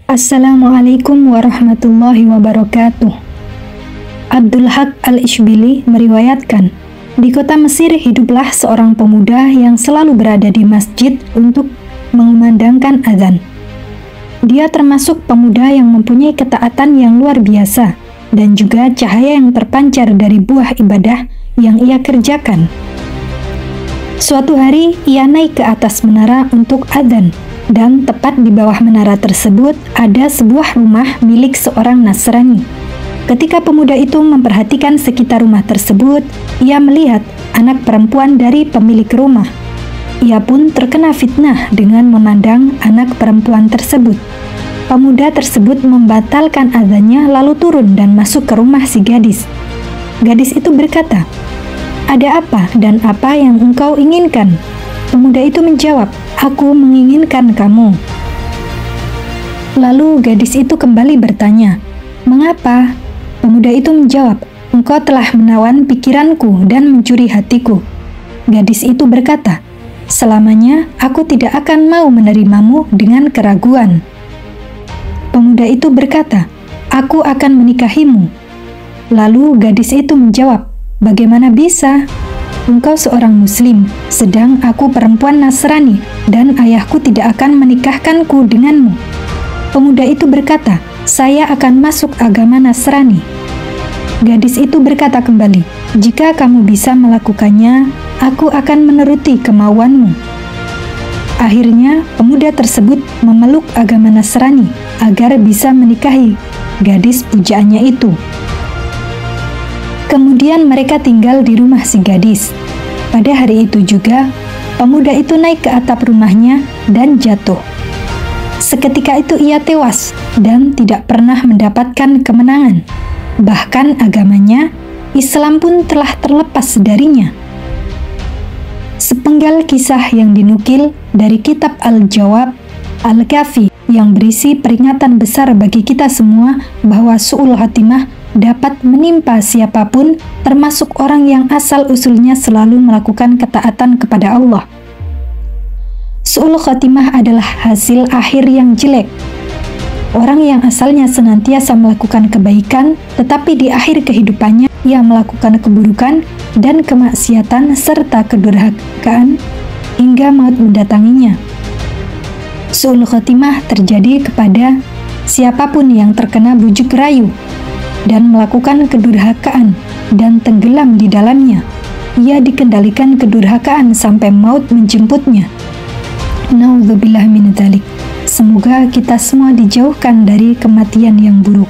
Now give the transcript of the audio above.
Assalamualaikum warahmatullahi wabarakatuh. Abdul Haq Al-Ishbili meriwayatkan, di kota Mesir hiduplah seorang pemuda yang selalu berada di masjid untuk mengumandangkan azan. Dia termasuk pemuda yang mempunyai ketaatan yang luar biasa dan juga cahaya yang terpancar dari buah ibadah yang ia kerjakan. Suatu hari ia naik ke atas menara untuk azan. Dan tepat di bawah menara tersebut ada sebuah rumah milik seorang Nasrani. Ketika pemuda itu memperhatikan sekitar rumah tersebut, ia melihat anak perempuan dari pemilik rumah. Ia pun terkena fitnah dengan memandang anak perempuan tersebut. Pemuda tersebut membatalkan azannya lalu turun dan masuk ke rumah si gadis. Gadis itu berkata, "Ada apa dan apa yang engkau inginkan?" Pemuda itu menjawab, "Aku menginginkan kamu." Lalu gadis itu kembali bertanya, "Mengapa?" Pemuda itu menjawab, "Engkau telah menawan pikiranku dan mencuri hatiku." Gadis itu berkata, "Selamanya aku tidak akan mau menerimamu dengan keraguan." Pemuda itu berkata, "Aku akan menikahimu." Lalu gadis itu menjawab, "Bagaimana bisa? Engkau seorang muslim, sedang aku perempuan Nasrani, dan ayahku tidak akan menikahkanku denganmu." Pemuda itu berkata, "Saya akan masuk agama Nasrani." Gadis itu berkata kembali, "Jika kamu bisa melakukannya, aku akan menuruti kemauanmu." Akhirnya, pemuda tersebut memeluk agama Nasrani agar bisa menikahi gadis pujaannya itu. Kemudian mereka tinggal di rumah si gadis. Pada hari itu juga, pemuda itu naik ke atap rumahnya dan jatuh. Seketika itu ia tewas dan tidak pernah mendapatkan kemenangan. Bahkan agamanya, Islam pun telah terlepas darinya. Sepenggal kisah yang dinukil dari kitab Al-Jawab, Al-Kafi yang berisi peringatan besar bagi kita semua bahwa su'ul khatimah dapat menimpa siapapun, termasuk orang yang asal-usulnya selalu melakukan ketaatan kepada Allah. Su'ul khatimah adalah hasil akhir yang jelek. Orang yang asalnya senantiasa melakukan kebaikan, tetapi di akhir kehidupannya ia melakukan keburukan dan kemaksiatan serta kedurhakaan hingga maut mendatanginya. Su'ul khatimah terjadi kepada siapapun yang terkena bujuk rayu dan melakukan kedurhakaan dan tenggelam di dalamnya. Ia dikendalikan kedurhakaan sampai maut menjemputnya. Na'udzubillah min dzalik. Semoga kita semua dijauhkan dari kematian yang buruk.